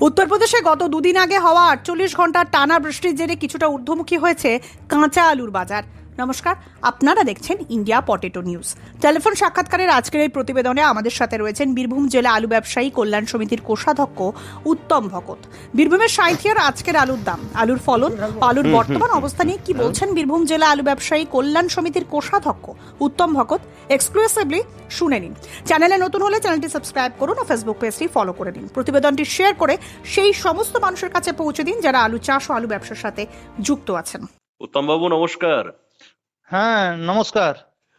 উত্তরপ্রদেশে গত দুদিন আগে হওয়া 48 ঘন্টার টানা বৃষ্টির জেরে কিছুটা ঊর্ধ্বমুখী হয়েছে কাঁচা আলুর বাজার। নমস্কার, আপনারা দেখছেন ইন্ডিয়া পটেটো নিউজ। টেলিফোন সাক্ষাৎকারের আজকের এই প্রতিবেদনে আমাদের সাথে রয়েছেন বীরভূম জেলা আলু ব্যবসায়ী কল্যাণ সমিতির কোষাধ্যক্ষ উত্তম ভকত। বীরভূমের সাঁইথিয়ার আজকের আলুর দাম, আলুর ফলন, আলুর বর্তমান অবস্থা নিয়ে কি বলছেন বীরভূম জেলা আলু ব্যবসায়ী কল্যাণ সমিতির কোষাধ্যক্ষ উত্তম ভকত, এক্সক্লুসিভলি শুনে নিন। চ্যানেলে নতুন হলে চ্যানেলটি সাবস্ক্রাইব করুন ও ফেসবুক পেজটি ফলো করে দিন। প্রতিবেদনটি শেয়ার করে সেই সমস্ত মানুষের কাছে পৌঁছে দিন যারা আলু চাষ ও আলু ব্যবসার সাথে যুক্ত আছেন। উত্তম বাবু নমস্কার। হ্যাঁ নমস্কার।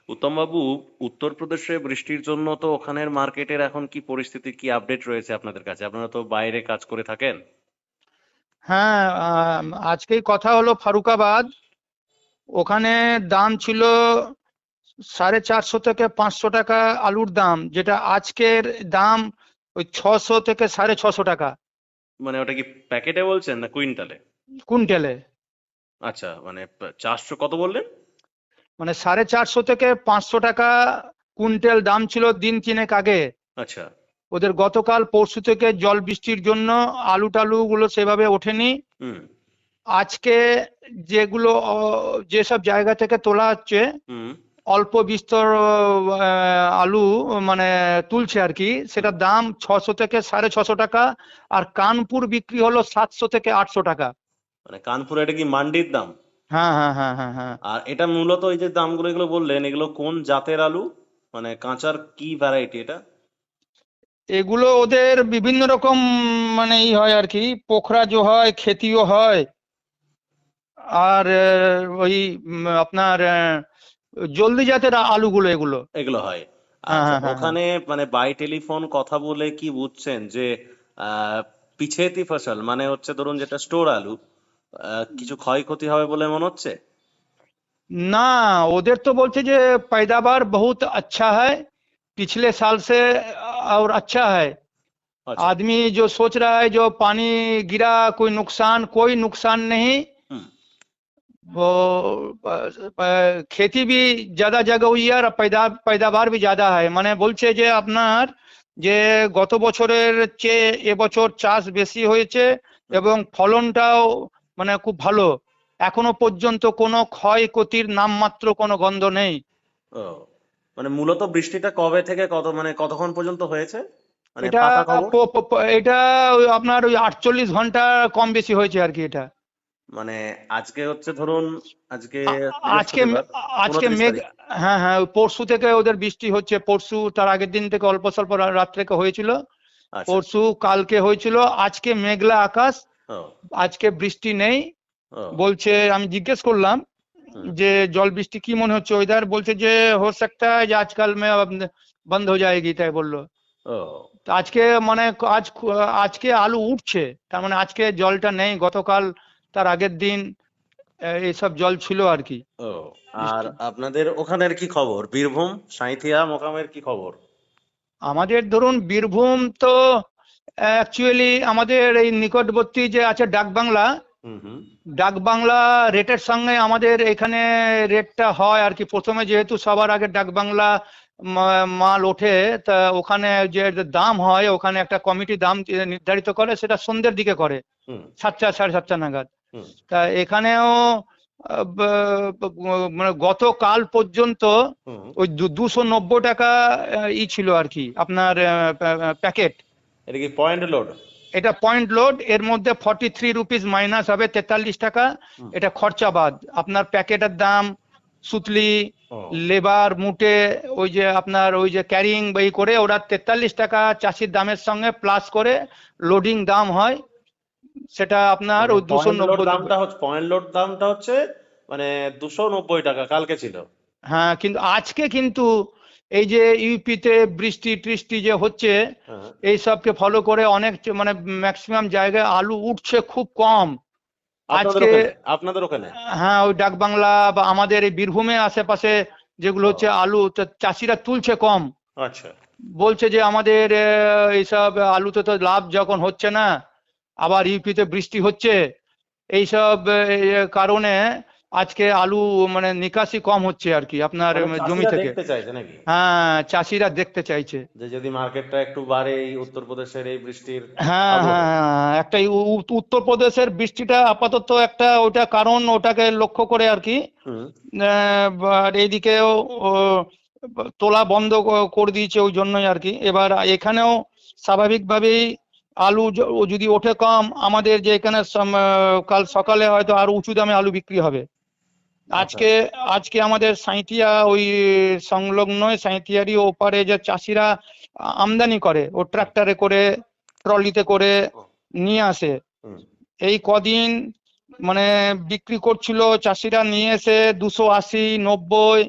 উত্তম বাবু, উত্তরপ্রদেশে বৃষ্টির জন্য তো ওখানের মার্কেটের এখন কি পরিস্থিতি, কি আপডেট রয়েছে আপনাদের কাছে? আপনারা তো বাইরে কাজ করে থাকেন। হ্যাঁ আজকেই কথা হলো ফারুকাবাদ, ওখানে দাম ছিল 450 থেকে 500 টাকা আলুর দাম, যেটা আজকের দাম ওই 600 থেকে 650 টাকা মানে ওটা কি প্যাকেটে বলছেন না কুইন্টালে? কুইন্টালে। আচ্ছা, মানে 400 কত বললেন? মানে 450 থেকে 500 টাকা কুইন্টাল দাম ছিল দিন তিনেক আগে। আচ্ছা। ওদের গতকাল পরশু থেকে জল বৃষ্টির জন্য আলু টালু গুলো সেভাবে ওঠেনি। হুম আজকে যেগুলো যেসব জায়গা থেকে তোলা হচ্ছে হুম অল্প বিস্তর আলু মানে তুলছে আর কি, সেটার দাম 600 থেকে 650 টাকা। আর কানপুর বিক্রি হলো 700 থেকে 800 টাকা। মানে কানপুরে এটা কি মান্ডির দাম? হ্যাঁ হ্যাঁ হ্যাঁ হ্যাঁ হ্যাঁ। আর এটা মূলত এই যে দামগুলো এগুলো বললেন, এগুলো কোন জাতের আলু? মানে কাঁচার কি ভ্যারাইটি এটা? এগুলো ওদের বিভিন্ন রকম মানে হয় আর কি, পোখরাজও হয়, খেতিও হয়। আর ওই আপনার জলদি জাতের আলুগুলো এগুলো। এগুলো হয়। হ্যাঁ আচ্ছা, হ্যাঁ হ্যাঁ হ্যাঁ। ওখানে মানে বাই টেলিফোন কথা বলে কি বুঝছেন যে আহ পিছেতি ফসল মানে হচ্ছে ধরুন যেটা স্টোর আলু, কিছু ক্ষয়ক্ষতি হবে বলে মনে হচ্ছে? ना, उधर तो बोलते जे पैदावार बहुत अच्छा है पिछले साल से और अच्छा है। আচ্ছা। आदमी जो सोच रहा है जो पानी गिरा कोई नुकसान नहीं। হুম। वो खेती भी ज्यादा जगह हुई है और पैदावार भी ज्यादा है। মানে বলছে যে আপনার যে গত বছরের চেয়ে এবছর চাষ বেশি হয়েছে এবং ফলনটাও মানে খুব ভালো। এখনো পর্যন্ত কোনো ক্ষয়ক্ষতির নামমাত্র কোনো গন্ধ নেই। ও, মানে মূলত বৃষ্টিটা কবে থেকে কত মানে কতক্ষণ পর্যন্ত হয়েছে, মানে এটা পাতা খবর? এটা আপনার ওই 48 ঘন্টা কম বেশি হয়েছে আর কি এটা। মানে আজকে হচ্ছে ধরুন, আজকে আজকে বৃহস্পতিবার, আজকে 29 মেঘ। তারিখ। হ্যাঁ হ্যাঁ, ওই পরশু থেকে ওদের বৃষ্টি হচ্ছে। পরশু তার আগের দিন থেকে অল্প স্বল্প রাত থেকে হয়েছিল। আচ্ছা। পরশু কালকে হয়েছিল। আজকে মেঘলা আকাশ, ও। আজকে বৃষ্টি নেই ও। বলছে। আমি জিজ্ঞেস করলাম হুম। যে জল বৃষ্টি কি মনে হচ্ছে ওয়েদার, বলছে যে हो सकता है যে আজকাল মে বন্ধ हो जाएगी তাই বললো। ও। তো আজকে মানে আজকে আলু উঠছে, তার মানে আজকে জলটা নেই। গতকাল তার আগের দিন এইসব জল ছিল আর কি। ও। আর আপনাদের ওখানের কি খবর? বীরভূম সাঁইথিয়া মোকামের কি খবর? আমাদের ধরুন বীরভূম তো অ্যাকচুয়ালি আমাদের এই নিকটবর্তী যে আছে ডাকবাংলা, হুম হুম ডাকবাংলা রেটের সঙ্গে আমাদের এখানে রেটটা হয় আর কি। প্রথমে যেহেতু সবার আগে ডাকবাংলা মাল ওঠে, তা ওখানে যে দাম হয় ওখানে একটা কমিটি দাম নির্ধারিত করে, সেটা সন্ধ্যের দিকে করে, হুম 7টা 7:30 নাগাদ। হুম তা এখানেও মানে গতকাল পর্যন্ত হুম। ওই 290 টাকা ছিল আর কি আপনার প্যাকেট। এটা কি পয়েন্ট লোড? এটা পয়েন্ট লোড, এর মধ্যে 43 রুপিস মাইনাস হবে, 43 টাকা। হুম। এটা খরচা বাদ। আপনার প্যাকেটের দাম, সুতলি, ও। লেবার, মুটে, ওই যে আপনার ওই যে ক্যারিং বই করে ওরা 43 টাকা চাষির দামের সঙ্গে প্লাস করে লোডিং দাম হয়, সেটা আপনার মানে ওই পয়েন্ট লোড 290। দামটা হচ্ছে, পয়েন্ট লোড দামটা হচ্ছে মানে 290 টাকা কালকে ছিল। হ্যাঁ, কিন্তু আজকে কিন্তু এই যে ইউপিতে বৃষ্টি টৃষ্টি যে হচ্ছে, হ্যাঁ। এই সবকে ফলো করে অনেক মানে ম্যাক্সিমাম জায়গায় আলু উঠছে খুব কম আপনাদের আজকে। ওখানে? আপনাদের ওখানে? হ্যাঁ, ওই ডাকবাংলা বা আমাদের এই বীরভূমে আশেপাশে যেগুলো ও। হচ্ছে আলু চাষিরা তুলছে কম। আচ্ছা। বলছে যে আমাদের এইসব আলুতে তো লাভ যখন হচ্ছে না, আবার ইউপিতে বৃষ্টি হচ্ছে, এইসব কারণে আজকে আলু মানে নিকাশি কম হচ্ছে আর কি আপনার মানে জমি চাষিরা থেকে। দেখতে চাইছে নাকি হ্যাঁ, চাষিরা দেখতে চাইছে। যে যদি মার্কেটটা একটু বাড়ে এই উত্তরপ্রদেশের এই বৃষ্টির হ্যাঁ হ্যাঁ আবহে? হ্যাঁ, একটা উত্তরপ্রদেশের বৃষ্টিটা আপাতত একটা ওটা কারণ, ওটাকে লক্ষ্য করে আর কি হুম। আর এইদিকেও ও, তোলা বন্ধ করে দিয়েছে ওই জন্যই আর কি। এবার এখানেও স্বাভাবিকভাবেই আলু যদি ওঠে কম, আমাদের যে এখানে কাল সকালে হয়তো আরো উঁচু দামে আলু বিক্রি হবে। আজকে আজকে আমাদের সাঁইথিয়া ওই সংলগ্ন সাঁইথিয়ারই ওপারে যে চাষিরা আমদানি করে, ও ট্রাক্টরে করে ট্রলিতে করে নিয়ে আসে, হুম। এই কদিন মানে বিক্রি করছিল চাষিরা, নিয়ে এসে 280, 90,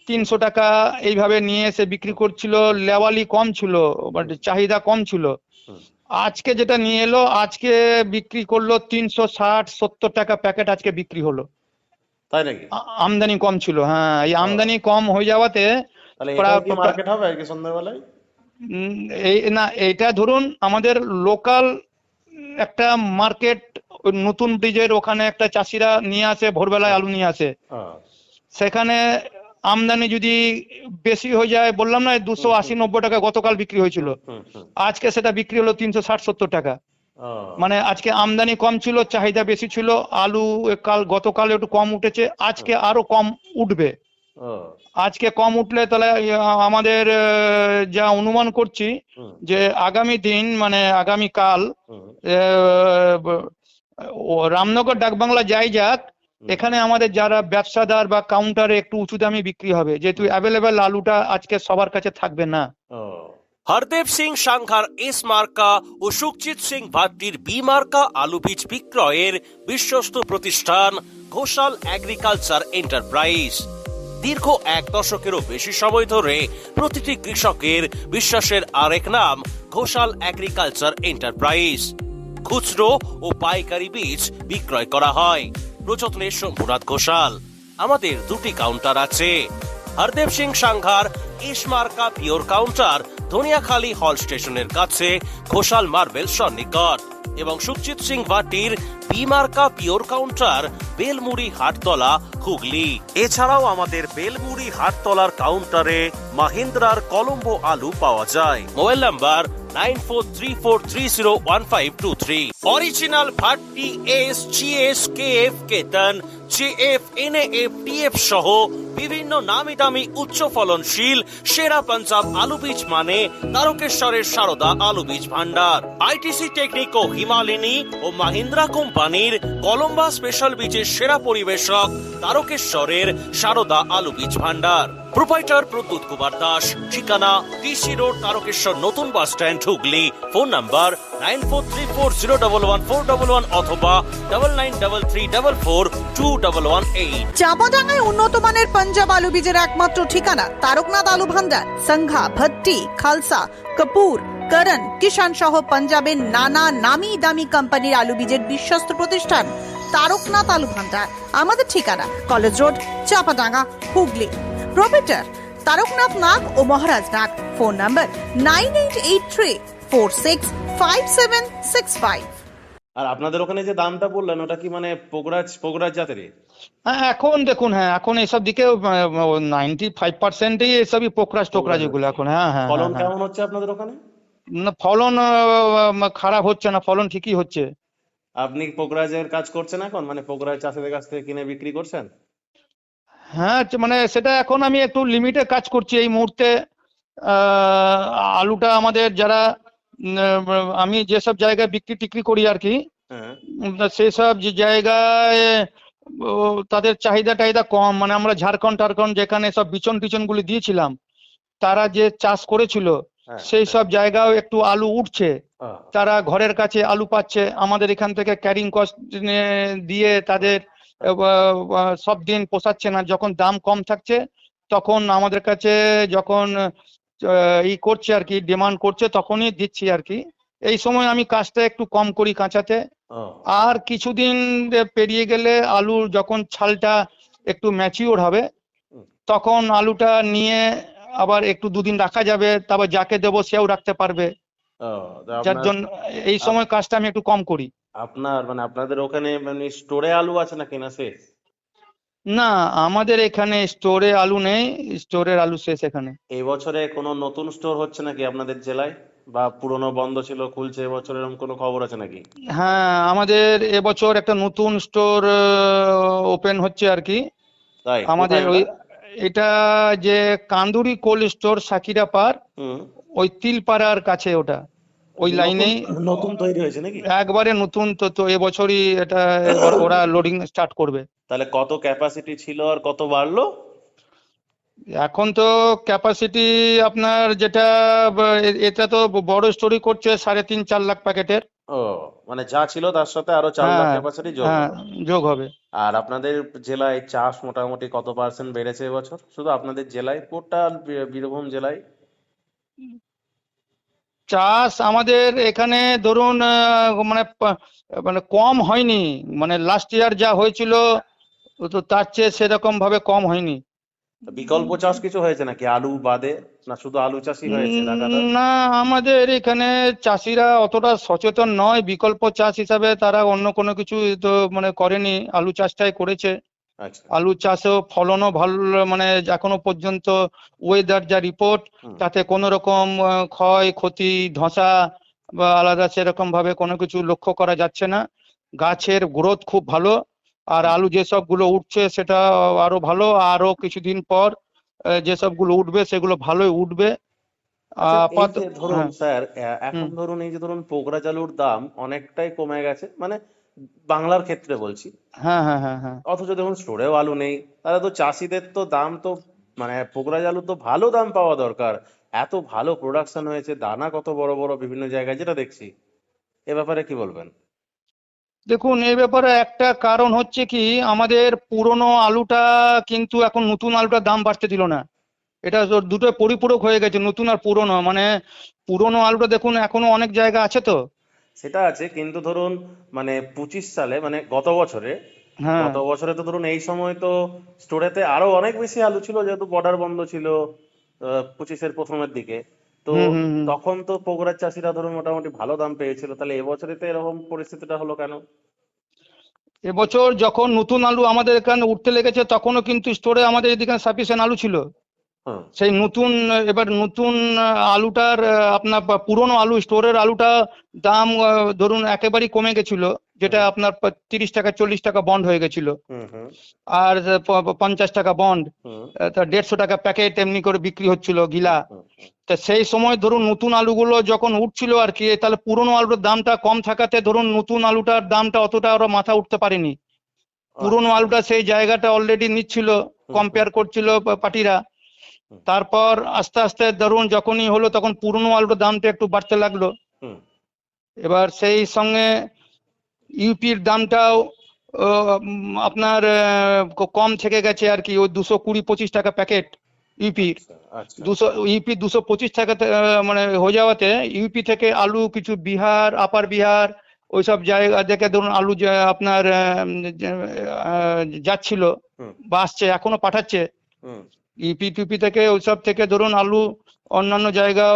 300 টাকা এইভাবে নিয়ে এসে বিক্রি করছিল। লেওয়ালি কম ছিল, বাট চাহিদা কম ছিল। হুম। আজকে যেটা নিয়ে এলো, আজকে বিক্রি করলো 360, 70 টাকা প্যাকেট আজকে বিক্রি হলো। তাই নাকি? আমদানি কম ছিল, হ্যাঁ। এই আমদানি কম হয়ে যাওয়াতে তাহলে এটাও কি মার্কেট হবে আর কি সন্ধ্যাবেলায়? এই না, এইটা ধরুন আমাদের লোকাল একটা মার্কেট, নতুন ব্রিজের ওখানে একটা চাষিরা নিয়ে আসে, ভোরবেলায় আলু নিয়ে আসে। হ্যাঁ। সেখানে আমদানি যদি বেশি হয়ে যায়, বললাম না 280, 90 টাকা গতকাল বিক্রি হয়েছিল, হুম। হুম। আজকে সেটা বিক্রি হলো 360, 70 টাকা। ও। মানে আজকে আমদানি কম ছিল, চাহিদা বেশি ছিল। আলু গতকাল একটু কম উঠেছে, আজকে আরো কম উঠবে। ও। আজকে কম উঠলে তাহলে আমাদের যা অনুমান করছি হুম। যে আগামী দিন মানে আগামীকাল হুম। রামনগর ডাকবাংলা যাই যাক, এখানে আমাদের যারা ব্যবসাদার বা কাউন্টারে একটু উঁচু দামে বিক্রি হবে, যেহেতু অ্যাভেলেবেল আলুটা আজকে সবার কাছে থাকবে না। ও। হরদেব সিং সাংঘার এস মার্কা ও সুখজিৎ সিং ভাট্টির বি মার্কা আলু বীজ বিক্রয়ের বিশ্বস্ত প্রতিষ্ঠান ঘোষাল এগ্রিকালচার এন্টারপ্রাইজ। দীর্ঘ 1 দশকেরও বেশি সময় ধরে প্রতিটি কৃষকের বিশ্বাসের আরেক নাম ঘোষাল এগ্রিকালচার এন্টারপ্রাইজ। খুচরো ও পাইকারি বীজ বিক্রয় করা হয়। প্রযত্নে শম্ভুনাথ ঘোষাল। আমাদের 2টি কাউন্টার আছে। হরদেব সিং সাংঘার এস মার্কা পিওর কাউন্টার ধনিয়াখালী হল স্টেশনের কাছে ঘোষাল মার্বেল সন্নিকট, এবং সুখজিৎ সিং ভাটির বি মার্কা পিওর কাউন্টার বেলমুড়ি হাটতলা, হুগলি। এছাড়াও আমাদের বেলমুড়ি হাটতলার কাউন্টারে মাহিন্দ্রার কলম্বো আলু পাওয়া যায়। Mobile number 9434301523। Original Bhatti S, GS, KF, কেতন, জেএফ, এনএএফ, টিএফ সহ বিভিন্ন নামি দামি উচ্চ ফলনশীল সেরা পাঞ্জাব আলু বীজ মানে তারকেশ্বরের সারদা আলু বীজ ভান্ডার। আইটিসি টেকনিক ও হিমালিনী ও মাহিন্দ্রা কোম্পানির কলম্বা স্পেশাল বীজের সেরা পরিবেশক তারকেশ্বরের সারদা আলু বীজ ভান্ডার। প্রোপাইটার প্রদ্যুৎ কুমার দাস। ঠিকানা ডিসি রোড, তারকেশ্বর নতুন bus stand, Hooghly. Phone number 9434011411 অথবা 9933442118। চাপাডাঙ্গায় উন্নত মানের পাঞ্জাব আলু বীজের একমাত্র ঠিকানা তারকনাথ আলু ভান্ডার। সংঘা, ভট্টি, খালসা, কপুর, করণ, কিষান সহ পাঞ্জাবের নানা নামি দামি কোম্পানির আলু বীজের বিশ্বস্ত প্রতিষ্ঠান তারকনাথ আলু ভান্ডার। আমাদের ঠিকানা college road, Chapadanga, Hooghly. Proprietor Taraknath Nag ও মহারাজ নাগ। Phone number 9883465765। আর আপনাদের ওখানে যে দামটা বললেন ওটা কি মানে পোগরাজ জাতের? হ্যাঁ, এখন দেখুন, হ্যাঁ এখন এসব দিকে 95%ই এসবই পোকরাজ টোকরাজ এগুলো এখন। হ্যাঁ হ্যাঁ ফলন হ্যাঁ। কেমন হচ্ছে আপনাদের ওখানে? না, ফলন খারাপ হচ্ছে না, ফলন ঠিকই হচ্ছে। আপনি পোগরাজের কাজ করছেন এখন, মানে পোগরাজ চাষিদের কাছ থেকে কিনে বিক্রি করছেন? হ্যাঁ, মানে সেটা এখন আমি একটু লিমিটে কাজ করছি এই মুহূর্তে। আলুটা আমাদের যারা আমি যেসব জায়গায় বিক্রি টিক্রি করি আর কি, হ্যাঁ। সেই সব যে জায়গায় তাদের চাহিদা টাহিদা কম। মানে আমরা ঝাড়খণ্ড টারখণ্ড যেখানে সব বিচন টিচন গুলি দিয়েছিলাম, তারা যে চাষ করেছিল হ্যাঁ। সেই সব জায়গাও একটু আলু উঠছে, হ্যাঁ। তারা ঘরের কাছে আলু পাচ্ছে। আমাদের এখান থেকে ক্যারিং কস্ট দিয়ে তাদের সব দিন পোষাচ্ছে না। যখন দাম কম থাকছে তখন আমাদের কাছে যখন করছে আর কি, ডিমান্ড করছে, তখনই দিচ্ছি আর কি। এই সময় আমি কাজটা একটু কম করি কাঁচাতে। ও। আর কিছুদিন পেরিয়ে গেলে আলুর যখন ছালটা একটু ম্যাচিওর হবে, তখন আলুটা নিয়ে আবার একটু 2 দিন রাখা যাবে, তারপর যাকে দেবো সেও রাখতে পারবে। ও, তা যার জন্য এই সময় কাজটা আমি একটু কম করি। আপনাদের ওখানে মানে স্টোরে আলু আছে নাকি না শেষ? না, আমাদের এখানে স্টোরে আলু নেই, স্টোরের আলু শেষ এখানে। এই বছরে কোনো নতুন স্টোর হচ্ছে নাকি আপনাদের জেলায়? বা পুরনো বন্ধ ছিল খুলছে এবছর, এরকম কোনো খবর আছে নাকি? হ্যাঁ, আমাদের এবছর একটা নতুন স্টোর ওপেন হচ্ছে আর কি। তাই? আমাদের কোথায় ওই ওটা? এটা যে কান্দুরি কোল্ড স্টোর সাকিরা পার, হুম। ওই তিলপাড়ার কাছে ওটা, ওই নতুন লাইনেই। নতুন তৈরি হয়েছে নাকি? একবারে নতুন, তো এবছরই এটা এবার ওরা লোডিং স্টার্ট করবে। তাহলে কত ক্যাপাসিটি ছিল আর কত বাড়লো? এখন তো ক্যাপাসিটি আপনার যেটা এটা তো বড় স্টোরি করছে 3.5-4 লাখ প্যাকেটের। ও, মানে যা ছিল তার সাথে আরো 4 লাখ হ্যাঁ, ক্যাপাসিটি যোগ হ্যাঁ, হলো। যোগ হবে। আর আপনাদের জেলায় চাষ মোটামুটি কত পার্সেন্ট বেড়েছে এবছর, শুধু আপনাদের জেলায়, টোটাল বীরভূম জেলায়? চাষ আমাদের এখানে ধরুন মানে কম হয়নি, মানে লাস্ট ইয়ার যা হয়েছিল তো তার চেয়ে সেরকম ভাবে কম হয়নি। বিকল্প চাষ কিছু হয়েছে নাকি আলু বাদে, না শুধু আলু চাষই হয়েছে লাগাতার? না, আমাদের এখানে চাষিরা অতটা সচেতন নয় বিকল্প চাষ হিসাবে, তারা অন্য কোনো কিছু তো মানে করেনি, আলু চাষটাই করেছে। আচ্ছা। আলু চাষেও ফলনও ভালো, মানে এখনো পর্যন্ত ওয়েদার যা রিপোর্ট, হুম। তাতে কোনো রকম ক্ষয় ক্ষতি ধসা বা আলাদা সেরকম ভাবে কোনো কিছু লক্ষ্য করা যাচ্ছে না। গাছের গ্রোথ খুব ভালো, আর হুম। আলু যেসবগুলো উঠছে সেটা আরো ভালো, আরো কিছুদিন পর যেসবগুলো উঠবে সেগুলো ভালোই উঠবে। আচ্ছা, এই আপাত যে ধরুন হ্যাঁ। স্যার, হুম। এখন ধরুন এই যে ধরুন পোকরাজ আলুর দাম অনেকটাই কমে গেছে, মানে বাংলার ক্ষেত্রে বলছি। হ্যাঁ, হ্যাঁ, হ্যাঁ, হ্যাঁ। অথচ দেখুন স্টোরেও আলু নেই, তাহলে তো চাষিদের তো দাম তো, মানে পোকরাজ আলু তো ভালো দাম পাওয়া দরকার। এত ভালো প্রোডাকশন হয়েছে, দানা কত বড় বড় বিভিন্ন জায়গায় যেটা দেখছি, এ ব্যাপারে কি বলবেন? দেখুন, এই ব্যাপারে একটা কারণ হচ্ছে কি, আমাদের পুরনো আলুটা কিন্তু এখন নতুন আলুটার দাম বাড়তে দিল না। এটা দুটো পরিপূরক হয়ে গেছে, নতুন আর পুরনো, মানে পুরনো আলুটা দেখুন এখনো অনেক জায়গা আছে তো। সেটা আছে, কিন্তু ধরুন মানে 25 সালে, মানে গত বছরে, হ্যাঁ। গত বছরে তো ধরুন এই সময় তো স্টোরেতে আরো অনেক বেশি আলু ছিল, যেহেতু বর্ডার বন্ধ ছিল 25-এর প্রথমের দিকে। তো হুম, হুম, হুম। তখন তো পোকরাজ চাষিরা ধরুন মোটামুটি ভালো দাম পেয়েছিল, তাহলে এবছরে তো এরকম পরিস্থিতিটা হলো কেন? এবছর যখন নতুন আলু আমাদের এখানে উঠতে লেগেছে তখনও কিন্তু স্টোরে আমাদের এদিকে সাফিসিয়েন্ট আলু ছিল। হুম। সেই নতুন, এবার নতুন আলুটার আপনার পুরনো আলু স্টোরের আলুটা দাম ধরুন একেবারেই কমে গেছিল, যেটা হুম। আপনার 30 টাকা 40 টাকা বন্ড হয়ে গেছিল। হুম। হুম। আর 50 টাকা বন্ড, হুম। তা 150 টাকা প্যাকেট এমনি করে বিক্রি হচ্ছিল হুম। গিলা। হুম। হুম। তা সেই সময় ধরুন নতুন আলুগুলো যখন উঠছিল আর কি, তাহলে পুরনো আলুর দামটা কম থাকাতে ধরুন নতুন আলুটার দামটা অতটা ওরা মাথা উঠতে পারেনি। পুরনো আচ্ছা। আলুটা সেই জায়গাটা অলরেডি নিচ্ছিল, হুম। হুম। কম্পেয়ার করছিল পার্টিরা। হুম। তারপর আস্তে আস্তে ধরুন যখনই হলো তখন পুরনো আলুর দামটা একটু বাড়তে লাগলো। হুম। এবার সেই সঙ্গে ইউপির দামটাও আপনার কম থেকে গেছে আর কি, ওই 220-25 টাকা প্যাকেট ইউপির। আচ্ছা। আচ্ছা। 225 টাকা মানে হয়ে যাওয়াতে ইউপি থেকে আলু কিছু বিহার, আপার বিহার ওইসব জায়গা থেকে ধরুন আলু আপনার যাচ্ছিল হুম। বা আসছে, এখনো পাঠাচ্ছে। হুম। ইউপি টিপি থেকে ওইসব থেকে ধরুন আলু অন্যান্য জায়গা,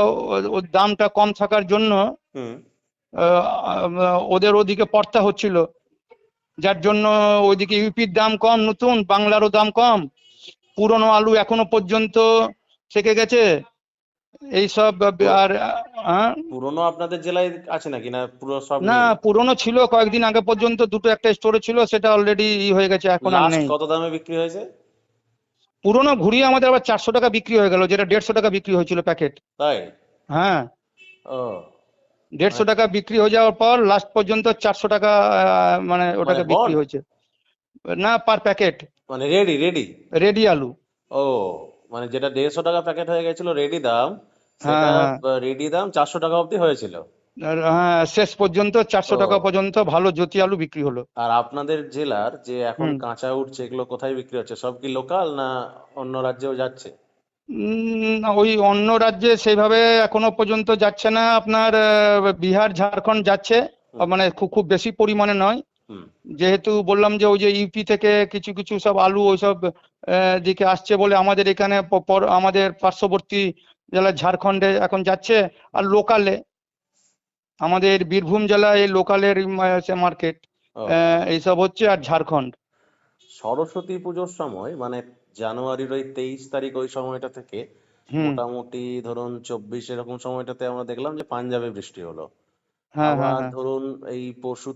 ওর দামটা কম থাকার জন্য হুম। ওদের ওদিকে পড়তা হচ্ছিল, যার জন্য ওইদিকে ইউপির দাম কম, নতুন বাংলারও দাম কম, পুরনো আলু এখনো পর্যন্ত থেকে গেছে এইসব। পুরো আর হ্যাঁ, পুরনো আপনাদের জেলায় আছে নাকি, না পুরো সব না, নীল? পুরনো ছিল কয়েকদিন আগে পর্যন্ত, দুটো একটা স্টোরে ছিল, সেটা অলরেডি হয়ে গেছে, এখন আর লাস্ট নেই। কত দামে বিক্রি হয়েছে? পুরনো ঘুরিয়ে আমাদের আবার 400 টাকা বিক্রি হয়ে গেল, যেটা 150 টাকা বিক্রি হয়েছিল প্যাকেট। তাই? হ্যাঁ, ও, 150 মানে টাকা বিক্রি হয়ে যাওয়ার পর লাস্ট পর্যন্ত 400 টাকা মানে মানে ওটাকে বিক্রি বন্ড, হয়েছে। না, পার প্যাকেট মানে রেডি রেডি? রেডি আলু। ও, মানে যেটা 150 টাকা প্যাকেট হয়ে গেছিল রেডি দাম, হ্যাঁ, সেটা হ্যাঁ। রেডি দাম 400 টাকা অবধি হয়েছিল। আর হ্যাঁ, শেষ পর্যন্ত 400 টাকা ও, পর্যন্ত ভালো জ্যোতি আলু বিক্রি হলো। আর আপনাদের জেলার যে এখন হুম। কাঁচা উঠছে, এগুলো কোথায় বিক্রি হচ্ছে? সব কি লোকাল, না অন্য রাজ্যেও যাচ্ছে? ওই অন্য রাজ্যে সেইভাবে এখনো পর্যন্ত যাচ্ছে না, আপনার বিহার ঝাড়খণ্ড যাচ্ছে, হুম। মানে খুব খুব বেশি পরিমাণে নয়। হুম। যেহেতু বললাম যে ওই যে ইউপি থেকে কিছু কিছু সব আলু ওইসব দিকে আসছে বলে আমাদের এখানে আমাদের পার্শ্ববর্তী জেলা ঝাড়খণ্ডে এখন যাচ্ছে। আর লোকালে আমাদের বীরভূম জেলায় এই লোকালের মার্কেট ও, এইসব হচ্ছে, আর ঝাড়খণ্ড। সরস্বতী পুজোর সময়, মানে জানুয়ারির ওই 23 তারিখ ওই সময়টা থেকে হুম। মোটামুটি ধরুন 24 এরকম সময়টাতে আমরা দেখলাম যে পাঞ্জাবে বৃষ্টি হলো। হ্যাঁ, হ্যাঁ, আবার হ্যাঁ। ধরুন এই পরশু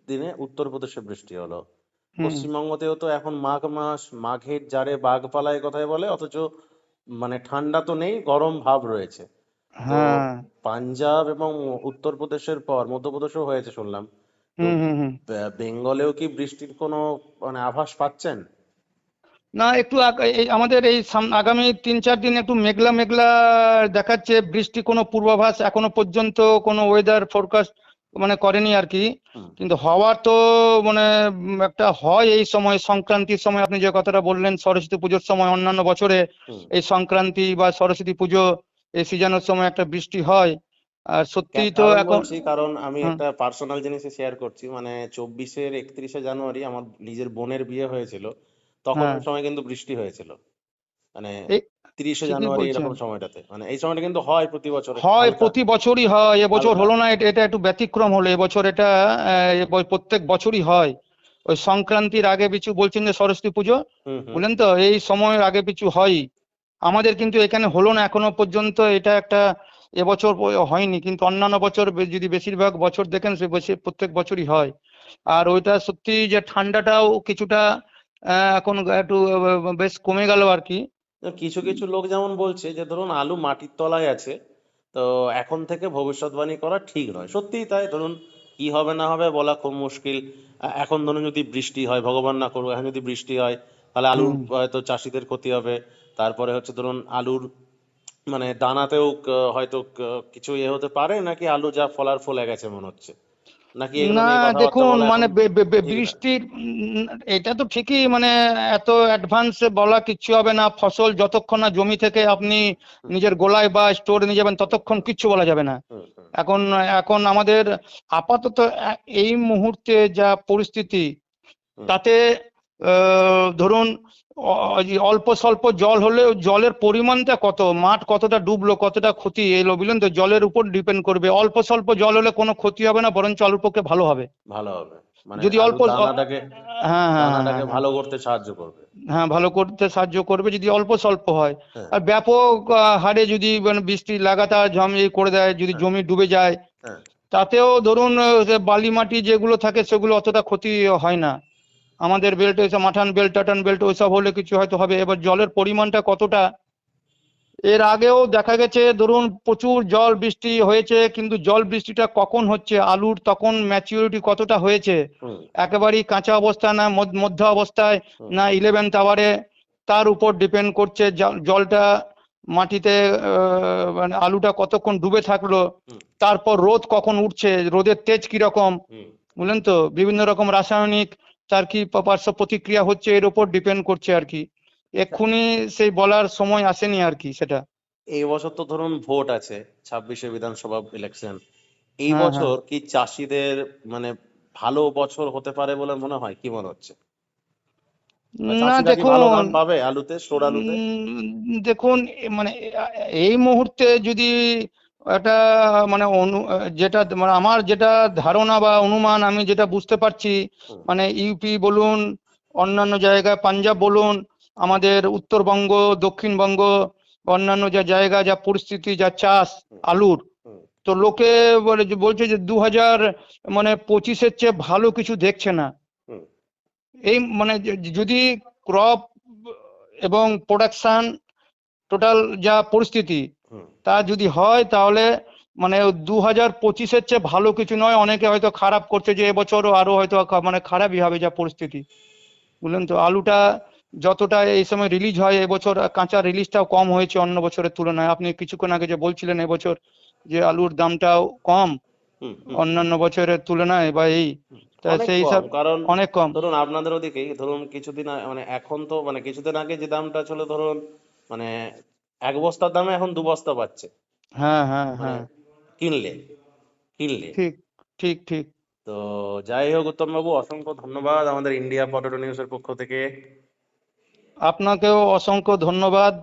দিনে উত্তরপ্রদেশে বৃষ্টি হলো। হুম। পশ্চিমবঙ্গতেও তো এখন মাঘ মাস, মাঘের জারে বাঘ পালায় কথায় বলে, অথচ মানে ঠান্ডা তো নেই, গরম ভাব রয়েছে। তো হ্যাঁ। পাঞ্জাব এবং উত্তরপ্রদেশের পর মধ্যপ্রদেশও হয়েছে শুনলাম। তো হুম, হুম, হুম। বেঙ্গলেও কি বৃষ্টির কোনো মানে আভাস পাচ্ছেন? না, একটু এই আমাদের এই আগামী 3-4 দিন একটু মেঘলা মেঘলা দেখাচ্ছে। বৃষ্টি কোনো পূর্বাভাস এখনো পর্যন্ত কোনো ওয়েদার ফোরকাস্ট মানে করেনি আর কি। হুম কিন্তু হওয়ার তো মানে একটা হয় এই সময়, সংক্রান্তির সময় আপনি যে কথাটা বললেন, সরস্বতী পুজোর সময় অন্যান্য বছরে হুম। এই সংক্রান্তি বা সরস্বতী পুজো এই সিজনের সময় একটা বৃষ্টি হয়। আর সত্যিই তো কারণ এখন বলছি, কারণ আমি হুম, একটা পার্সোনাল জিনিস শেয়ার করছি, মানে 24-এর 31শে জানুয়ারি আমার নিজের বোনের বিয়ে হয়েছিল। তখন হ্যাঁ, ওই সময় কিন্তু বৃষ্টি হয়েছিল, মানে এই 30শে ঠিকই জানুয়ারি বলছেন। এরকম সময়টাতে, মানে এই সময়টা কিন্তু হয় প্রতি বছরে হয়, হালকা প্রতি বছরই হয়, এবছর হালকা। হলো না, এটা একটু ব্যতিক্রম হলো এবছর। এটা প্রত্যেক বছরই হয়। ওই সংক্রান্তির আগে পিছু বলছেন যে সরস্বতী পুজো, হুম হুম। বুঝলেন তো, এই সময়ের আগে পিছু হয়। আমাদের কিন্তু এখানে হলো না এখনো পর্যন্ত, এটা একটা এবছর হয়নি, কিন্তু অন্যান্য বছর যদি বেশিরভাগ বছর দেখেন সে প্রত্যেক বছরই হয়। আর ওইটা সত্যি যে ঠান্ডাটাও কিছুটা এখন একটু বেশ কমে গেল আর কি। তো কিছু কিছু লোক যেমন বলছে যে ধরুন আলু মাটির তলায় আছে, তো এখন থেকে ভবিষ্যৎবাণী করা ঠিক নয়। সত্যিই তাই, ধরুন কি হবে না হবে বলা খুব মুশকিল। এখন ধরুন যদি বৃষ্টি হয়, ভগবান না করুক, এখন যদি বৃষ্টি হয় তাহলে আলুর হুম। হয়তো চাষিদের ক্ষতি হবে। তারপরে হচ্ছে ধরুন আলুর মানে দানাতেও হয়তো কিছু হতে পারে, নাকি আলু যা ফলার ফলে গেছে মনে হচ্ছে, নাকি এগুলো না, নিয়ে কথাবার্তা দেখুন বলা এখন মানে ঠিক না? বৃষ্টির এটা তো ঠিকই, মানে এত অ্যাডভান্সে বলা কিচ্ছু হবে না। ফসল যতক্ষণ না জমি থেকে আপনি হুম নিজের গোলায় বা স্টোরে নিয়ে যাবেন ততক্ষণ হুম কিচ্ছু বলা যাবে না। হুম হুম এখন এখন আমাদের আপাতত এই মুহূর্তে যা পরিস্থিতি, হুম তাতে ধরুন এই অল্প স্বল্প জল হলেও জলের পরিমাণটা কত, মাঠ কতটা ডুবলো, কতটা ক্ষতি এলো, বুঝলেন তো, জলের উপর ডিপেন্ড করবে। অল্প স্বল্প জল হলে কোনো ক্ষতি হবে না, বরঞ্চ অল্প পক্ষে ভালো হবে। ভালো হবে, মানে যদি অল্প আলুর দানাটাকে হ্যাঁ, হ্যাঁ, হ্যাঁ, দানাটাকে হ্যাঁ, হ্যাঁ, ভালো করতে সাহায্য করবে। হ্যাঁ, ভালো করতে সাহায্য করবে যদি অল্প স্বল্প হয়। হ্যাঁ আর ব্যাপক হারে যদি মানে বৃষ্টি লাগাতার ঝমঝমিয়ে করে দেয়, যদি হ্যাঁ জমি ডুবে যায়, হ্যাঁ। তাতেও ধরুন যে বালি মাটি যেগুলো থাকে সেগুলো অতটা ক্ষতি হয় না। আমাদের বেল্ট ওইসব মাঠান বেল্ট টাটান বেল্ট ওইসব হলে কিছু হয়তো হবে। এবার জলের পরিমাণটা কতটা, এর আগেও দেখা গেছে ধরুন প্রচুর জল বৃষ্টি হয়েছে, কিন্তু জল বৃষ্টিটা কখন হচ্ছে, আলুর তখন ম্যাচিউরিটি কতটা হয়েছে, হুম একেবারেই কাঁচা অবস্থা না মধ্য অবস্থায়, হুম না 11th আওয়ারে, তার উপর ডিপেন্ড করছে জলটা মাটিতে মানে আলুটা কতক্ষণ ডুবে থাকলো। হুম তারপর রোদ কখন উঠছে, রোদের তেজ কিরকম, হুম। বুঝলেন তো, বিভিন্ন রকম রাসায়নিক তার কি পার্শ্ব প্রতিক্রিয়া হচ্ছে, এর উপর ডিপেন্ড করছে আর কি। আচ্ছা, এক্ষুনি সেই বলার সময় আসেনি আর কি সেটা। এই বছর তো ধরুন ভোট আছে, 26শে বিধানসভা ইলেকশন। এই হ্যাঁ, হ্যাঁ। বছর কি চাষিদের মানে ভালো বছর হতে পারে বলে মনে হয়, কি মনে হচ্ছে? বা না, চাষিরা কি ভালো দেখুন, দাম পাবে আলুতে, স্টোর আলুতে? দেখুন মানে এই মুহূর্তে যদি একটা মানে যেটা মানে আমার যেটা ধারণা বা অনুমান, আমি যেটা বুঝতে পারছি, হুম মানে ইউপি বলুন, অন্যান্য জায়গায় পাঞ্জাব বলুন, হুম আমাদের উত্তরবঙ্গ, দক্ষিণবঙ্গ, অন্যান্য যা জায়গা যা পরিস্থিতি যা চাষ হুম আলুর, হুম তো লোকে বলছে যে 2025-এর চেয়ে ভালো কিছু দেখছে না। হুম এই মানে যদি ক্রপ এবং প্রোডাকশন টোটাল যা পরিস্থিতি হুম। তা যদি হয়, তাহলে মানে 2025-এর চেয়ে ভালো কিছু নয়। অনেকে হয়তো খারাপ করছে যে এবছরও আরো হয়তো মানে খারাপই হবে যা পরিস্থিতি, বুঝলেন তো। আলুটা যতটা এই সময় রিলিজ হয়, এবছর কাঁচা রিলিজটাও কম হয়েছে অন্য বছরের তুলনায়। আপনি কিছুক্ষণ আগে যে বলছিলেন এবছর যে আলুর দামটাও কম হুম হুম হুম। অন্যান্য বছরের তুলনায় বা এই, তা অনেক সেই কম, হিসাব কারণ অনেক কম। ধরুন আপনাদের ওদিকেই ধরুন কিছুদিন মানে এখন তো মানে কিছুদিন আগে যে দামটা ছিল ধরুন, মানে এক বস্তার দামে এখন দু বস্তা পাচ্ছে, হ্যাঁ, হ্যাঁ, মানে হ্যাঁ। কিনলে কিনলে। ঠিক, ঠিক, ঠিক। তো যাই হোক উত্তম বাবু, অসংখ্য ধন্যবাদ আমাদের ইন্ডিয়া পটেটো নিউজের পক্ষ থেকে। আপনাকেও অসংখ্য ধন্যবাদ।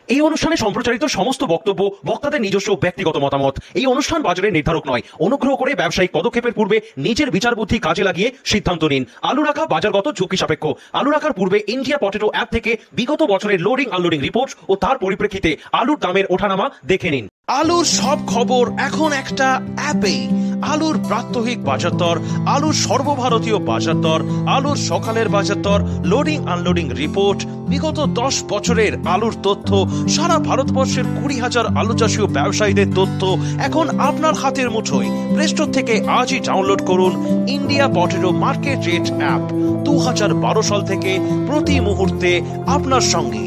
এই অনুষ্ঠানে সম্প্রচারিত সমস্ত বক্তব্য বক্তাদের নিজস্ব ব্যক্তিগত মতামত। এই অনুষ্ঠান বাজারের নির্ধারক নয়। অনুগ্রহ করে ব্যবসায়িক পদক্ষেপের পূর্বে নিজের বিচার বুদ্ধি কাজে লাগিয়ে সিদ্ধান্ত নিন। আলু রাখা বাজারগত ঝুঁকি সাপেক্ষ। আলু রাখার পূর্বে ইন্ডিয়া পটেটো অ্যাপ থেকে বিগত বছরের লোডিং আনলোডিং রিপোর্ট ও তার পরিপ্রেক্ষিতে আলুর দামের ওঠানামা দেখে নিন। আলুর সব খবর এখন একটা অ্যাপেই। আলুর প্রাত্যহিক বাজার দর, আলুর সর্বভারতীয় বাজার দর, আলুর সকালের বাজার দর, লোডিং আনলোডিং রিপোর্ট, বিগত 10 বছরের আলুর তথ্য, সারা ভারতবর্ষের 20,000 আলু চাষী ও ব্যবসায়ীদের তথ্য এখন আপনার হাতের মুঠোয়। প্লে স্টোর থেকে আজই ডাউনলোড করুন India potato market rate app. 2012 সাল থেকে প্রতি মুহূর্তে আপনার সঙ্গে।